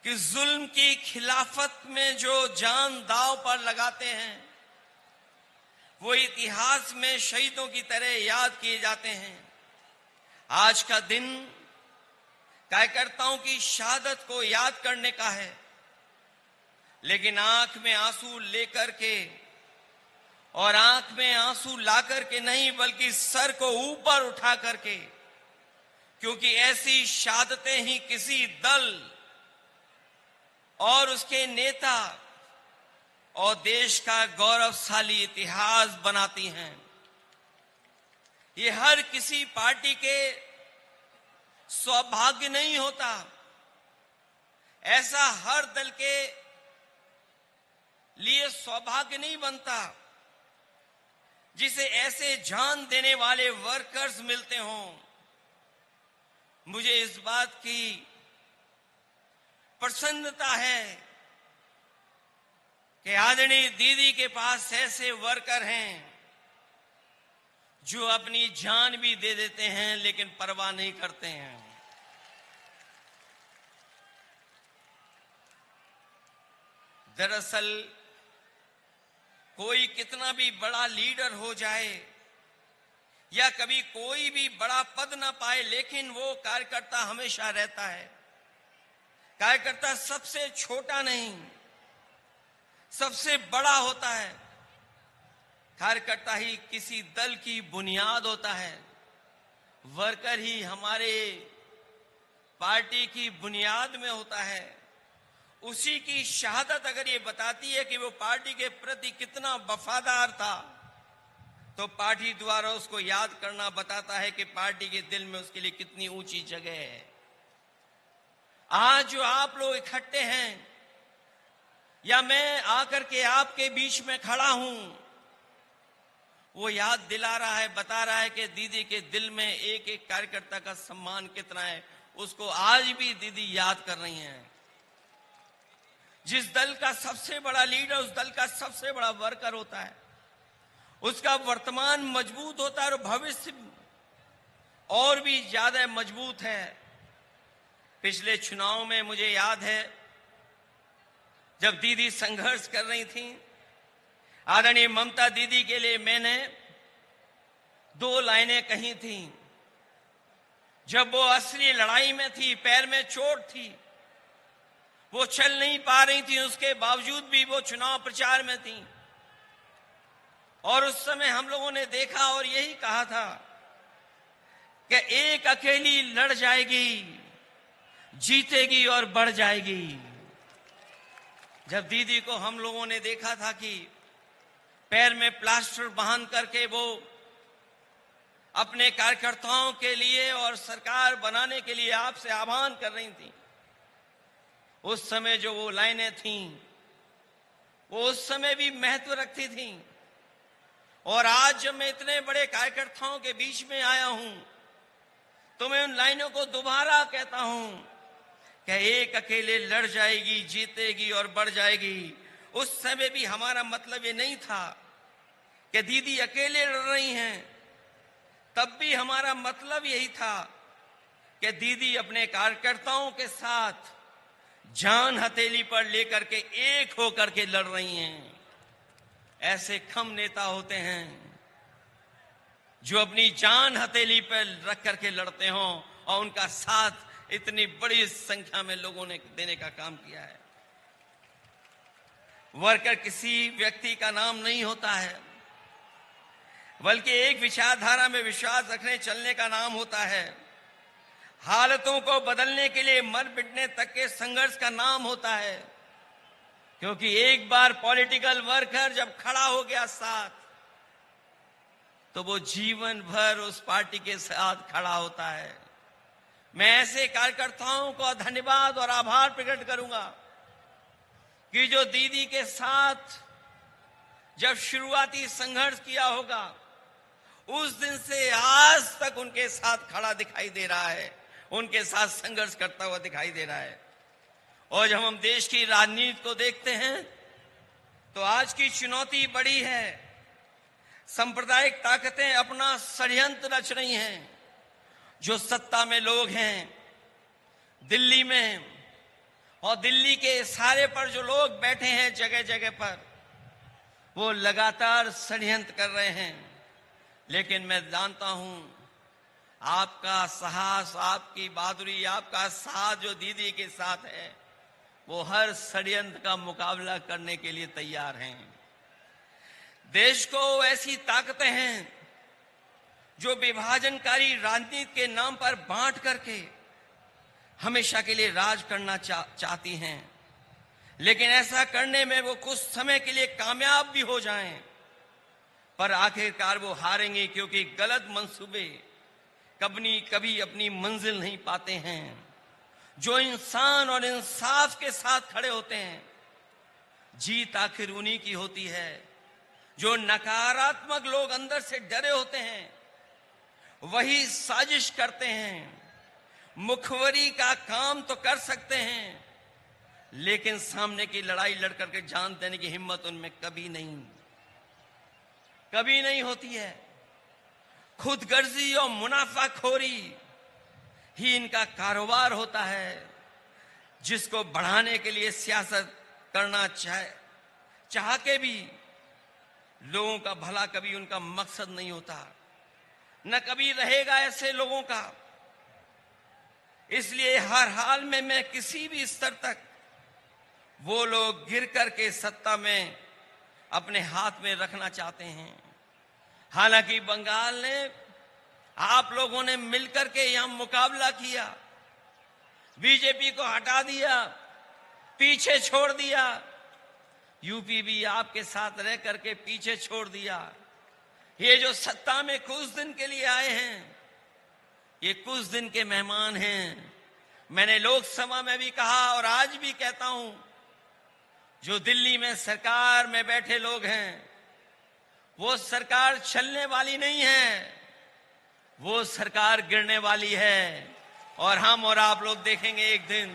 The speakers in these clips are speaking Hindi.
कि जुल्म की खिलाफत में जो जान दांव पर लगाते हैं वो इतिहास में शहीदों की तरह याद किए जाते हैं। आज का दिन कार्यकर्ताओं की शहादत को याद करने का है, लेकिन आंख में आंसू लेकर के और आंख में आंसू ला करके नहीं, बल्कि सर को ऊपर उठा करके, क्योंकि ऐसी शहादतें ही किसी दल और उसके नेता और देश का गौरवशाली इतिहास बनाती हैं। ये हर किसी पार्टी के सौभाग्य नहीं होता, ऐसा हर दल के लिए सौभाग्य नहीं बनता जिसे ऐसे जान देने वाले वर्कर्स मिलते हों। मुझे इस बात की प्रसन्नता है कि आदरणीय दीदी के पास ऐसे वर्कर हैं जो अपनी जान भी दे देते हैं लेकिन परवाह नहीं करते हैं। दरअसल कोई कितना भी बड़ा लीडर हो जाए या कभी कोई भी बड़ा पद ना पाए, लेकिन वो कार्यकर्ता हमेशा रहता है। कार्यकर्ता सबसे छोटा नहीं, सबसे बड़ा होता है। कार्यकर्ता ही किसी दल की बुनियाद होता है। वर्कर ही हमारे पार्टी की बुनियाद में होता है। उसी की शहादत अगर ये बताती है कि वो पार्टी के प्रति कितना वफादार था, तो पार्टी द्वारा उसको याद करना बताता है कि पार्टी के दिल में उसके लिए कितनी ऊंची जगह है। आज जो आप लोग इकट्ठे हैं या मैं आकर के आपके बीच में खड़ा हूं, वो याद दिला रहा है, बता रहा है कि दीदी के दिल में एक एक कार्यकर्ता का सम्मान कितना है। उसको आज भी दीदी याद कर रही हैं। जिस दल का सबसे बड़ा लीडर उस दल का सबसे बड़ा वर्कर होता है, उसका वर्तमान मजबूत होता है और भविष्य और भी ज्यादा मजबूत है। पिछले चुनाव में मुझे याद है जब दीदी संघर्ष कर रही थी, आदरणीय ममता दीदी के लिए मैंने 2 लाइनें कही थी। जब वो असली लड़ाई में थी, पैर में चोट थी, वो चल नहीं पा रही थी, उसके बावजूद भी वो चुनाव प्रचार में थी। और उस समय हम लोगों ने देखा और यही कहा था कि एक अकेली लड़ जाएगी, जीतेगी और बढ़ जाएगी। जब दीदी को हम लोगों ने देखा था कि पैर में प्लास्टर बांध करके वो अपने कार्यकर्ताओं के लिए और सरकार बनाने के लिए आपसे आह्वान कर रही थी, उस समय जो वो लाइनें थीं वो उस समय भी महत्व रखती थीं। और आज जब मैं इतने बड़े कार्यकर्ताओं के बीच में आया हूं तो मैं उन लाइनों को दोबारा कहता हूं कि एक अकेले लड़ जाएगी, जीतेगी और बढ़ जाएगी। उस समय भी हमारा मतलब ये नहीं था कि दीदी अकेले लड़ रही हैं, तब भी हमारा मतलब यही था कि दीदी अपने कार्यकर्ताओं के साथ जान हथेली पर लेकर के एक होकर के लड़ रही हैं। ऐसे कम नेता होते हैं जो अपनी जान हथेली पर रख करके लड़ते हों और उनका साथ इतनी बड़ी संख्या में लोगों ने देने का काम किया है। वर्कर किसी व्यक्ति का नाम नहीं होता है, बल्कि एक विचारधारा में विश्वास रखने चलने का नाम होता है। हालतों को बदलने के लिए मर मिटने तक के संघर्ष का नाम होता है। क्योंकि एक बार पॉलिटिकल वर्कर जब खड़ा हो गया साथ, तो वो जीवन भर उस पार्टी के साथ खड़ा होता है। मैं ऐसे कार्यकर्ताओं को धन्यवाद और आभार प्रकट करूंगा कि जो दीदी के साथ जब शुरुआती संघर्ष किया होगा, उस दिन से आज तक उनके साथ खड़ा दिखाई दे रहा है, उनके साथ संघर्ष करता हुआ दिखाई दे रहा है। और जब हम देश की राजनीति को देखते हैं तो आज की चुनौती बड़ी है। सांप्रदायिक ताकतें अपना षड्यंत्र रच रही हैं। जो सत्ता में लोग हैं दिल्ली में और दिल्ली के सारे पर जो लोग बैठे हैं जगह जगह पर, वो लगातार षड्यंत्र कर रहे हैं। लेकिन मैं जानता हूं आपका साहस, आपकी बहादुरी, आपका साथ जो दीदी के साथ है, वो हर षड्यंत्र का मुकाबला करने के लिए तैयार हैं। देश को ऐसी ताकतें हैं जो विभाजनकारी राजनीति के नाम पर बांट करके हमेशा के लिए राज करना चाहती हैं। लेकिन ऐसा करने में वो कुछ समय के लिए कामयाब भी हो जाएं, पर आखिरकार वो हारेंगे, क्योंकि गलत मंसूबे कभी अपनी मंजिल नहीं पाते हैं। जो इंसान और इंसाफ के साथ खड़े होते हैं, जीत आखिर उन्हीं की होती है। जो नकारात्मक लोग अंदर से डरे होते हैं, वही साजिश करते हैं। मुखबरी का काम तो कर सकते हैं, लेकिन सामने की लड़ाई लड़ करके जान देने की हिम्मत उनमें कभी नहीं होती है। खुदगर्जी और मुनाफाखोरी ही इनका कारोबार होता है, जिसको बढ़ाने के लिए सियासत करना चाह के भी लोगों का भला कभी उनका मकसद नहीं होता, न कभी रहेगा ऐसे लोगों का। इसलिए हर हाल में मैं किसी भी स्तर तक वो लोग गिर करके सत्ता में अपने हाथ में रखना चाहते हैं। हालांकि बंगाल ने आप लोगों ने मिलकर के यहां मुकाबला किया, बीजेपी को हटा दिया, पीछे छोड़ दिया। यूपी भी आपके साथ रह करके पीछे छोड़ दिया। ये जो सत्ता में कुछ दिन के लिए आए हैं, ये कुछ दिन के मेहमान हैं। मैंने लोकसभा में भी कहा और आज भी कहता हूं, जो दिल्ली में सरकार में बैठे लोग हैं, वो सरकार चलने वाली नहीं है, वो सरकार गिरने वाली है। और हम और आप लोग देखेंगे एक दिन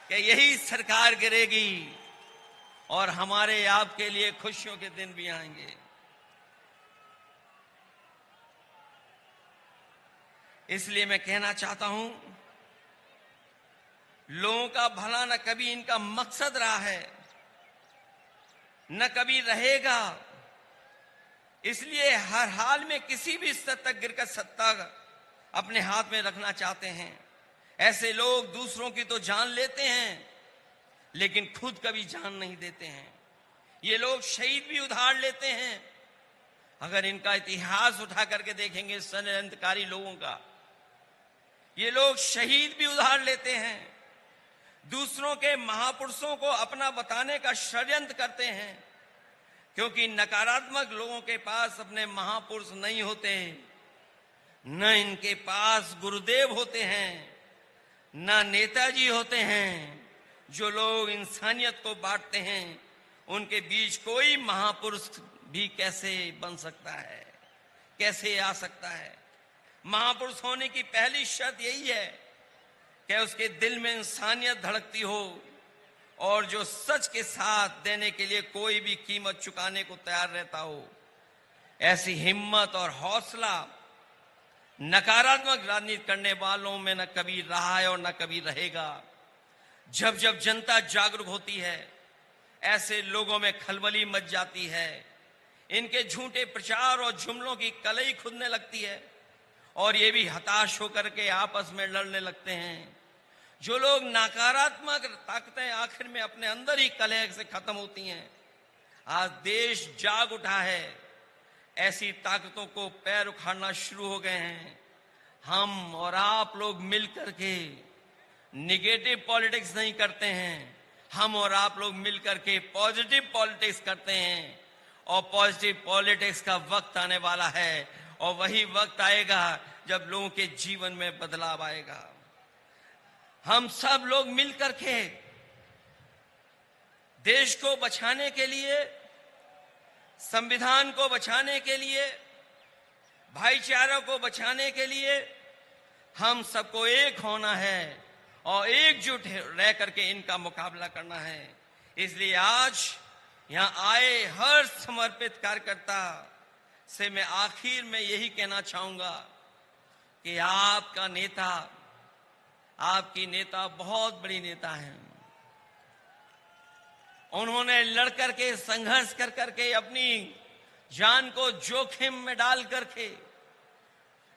कि यही सरकार गिरेगी और हमारे आपके लिए खुशियों के दिन भी आएंगे। इसलिए मैं कहना चाहता हूं, लोगों का भला न कभी इनका मकसद रहा है, न कभी रहेगा। इसलिए हर हाल में किसी भी स्तर तक गिरकर सत्ता अपने हाथ में रखना चाहते हैं। ऐसे लोग दूसरों की तो जान लेते हैं, लेकिन खुद कभी जान नहीं देते हैं। ये लोग शहीद भी उधार लेते हैं। अगर इनका इतिहास उठा करके देखेंगे षड्यंत्रकारी लोगों का, ये लोग शहीद भी उधार लेते हैं, दूसरों के महापुरुषों को अपना बताने का षड्यंत्र करते हैं, क्योंकि नकारात्मक लोगों के पास अपने महापुरुष नहीं होते, न इनके पास गुरुदेव होते हैं, न नेताजी होते हैं। जो लोग इंसानियत को बांटते हैं, उनके बीच कोई महापुरुष भी कैसे बन सकता है, कैसे आ सकता है? महापुरुष होने की पहली शर्त यही है कि उसके दिल में इंसानियत धड़कती हो और जो सच के साथ देने के लिए कोई भी कीमत चुकाने को तैयार रहता हो। ऐसी हिम्मत और हौसला नकारात्मक राजनीति करने वालों में न कभी रहा है और न कभी रहेगा। जब जब जनता जागरूक होती है, ऐसे लोगों में खलबली मच जाती है। इनके झूठे प्रचार और जुमलों की कलई खुदने लगती है और ये भी हताश होकर के आपस में लड़ने लगते हैं। जो लोग नकारात्मक ताकतें आखिर में अपने अंदर ही कलह से खत्म होती हैं। आज देश जाग उठा है, ऐसी ताकतों को पैर उखाड़ना शुरू हो गए हैं। हम और आप लोग मिलकर के निगेटिव पॉलिटिक्स नहीं करते हैं, हम और आप लोग मिलकर के पॉजिटिव पॉलिटिक्स करते हैं। और पॉजिटिव पॉलिटिक्स का वक्त आने वाला है, और वही वक्त आएगा जब लोगों के जीवन में बदलाव आएगा। हम सब लोग मिलकर के देश को बचाने के लिए, संविधान को बचाने के लिए, भाईचारा को बचाने के लिए हम सबको एक होना है और एकजुट रह करके इनका मुकाबला करना है। इसलिए आज यहां आए हर समर्पित कार्यकर्ता से मैं आखिर में यही कहना चाहूंगा कि आपका नेता, आपकी नेता बहुत बड़ी नेता हैं। उन्होंने लड़कर के, संघर्ष कर करके, अपनी जान को जोखिम में डाल करके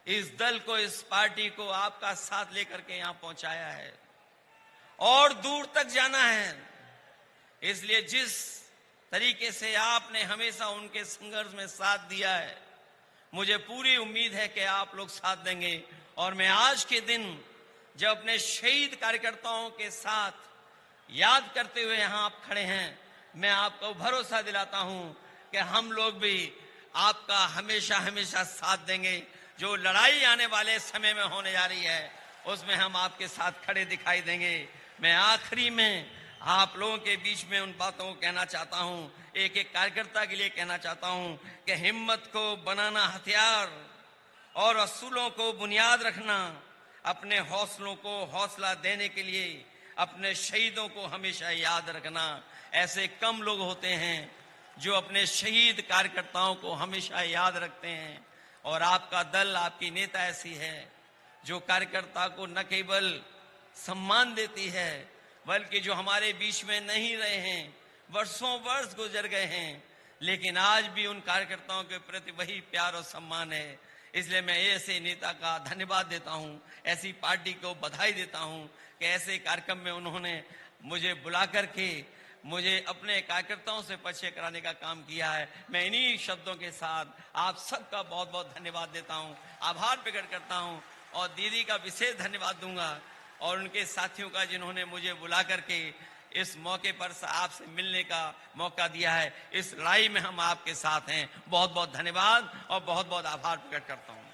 इस दल को, इस पार्टी को आपका साथ लेकर के यहां पहुंचाया है और दूर तक जाना है। इसलिए जिस तरीके से आपने हमेशा उनके संघर्ष में साथ दिया है, मुझे पूरी उम्मीद है कि आप लोग साथ देंगे। और मैं आज के दिन जब अपने शहीद कार्यकर्ताओं के साथ याद करते हुए यहां आप खड़े हैं, मैं आपको भरोसा दिलाता हूं कि हम लोग भी आपका हमेशा हमेशा साथ देंगे। जो लड़ाई आने वाले समय में होने जा रही है, उसमें हम आपके साथ खड़े दिखाई देंगे। मैं आखिरी में आप लोगों के बीच में उन बातों को कहना चाहता हूं, एक एक कार्यकर्ता के लिए कहना चाहता हूं कि हिम्मत को बनाना हथियार और असूलों को बुनियाद रखना, अपने हौसलों को हौसला देने के लिए अपने शहीदों को हमेशा याद रखना। ऐसे कम लोग होते हैं जो अपने शहीद कार्यकर्ताओं को हमेशा याद रखते हैं। और आपका दल, आपकी नेता ऐसी है जो कार्यकर्ता को न केवल सम्मान देती है, बल्कि जो हमारे बीच में नहीं रहे हैं, वर्षों वर्ष गुजर गए हैं, लेकिन आज भी उन कार्यकर्ताओं के प्रति वही प्यार और सम्मान है। इसलिए मैं ऐसे नेता का धन्यवाद देता हूं, ऐसी पार्टी को बधाई देता हूं कि ऐसे कार्यक्रम में उन्होंने मुझे बुला करके मुझे अपने कार्यकर्ताओं से परिचय कराने का काम किया है। मैं इन्हीं शब्दों के साथ आप सबका बहुत बहुत धन्यवाद देता हूं, आभार प्रकट करता हूं और दीदी का विशेष धन्यवाद दूंगा और उनके साथियों का, जिन्होंने मुझे बुला करके इस मौके पर आपसे मिलने का मौका दिया है। इस लड़ाई में हम आपके साथ हैं। बहुत बहुत धन्यवाद और बहुत बहुत आभार प्रकट करता हूं।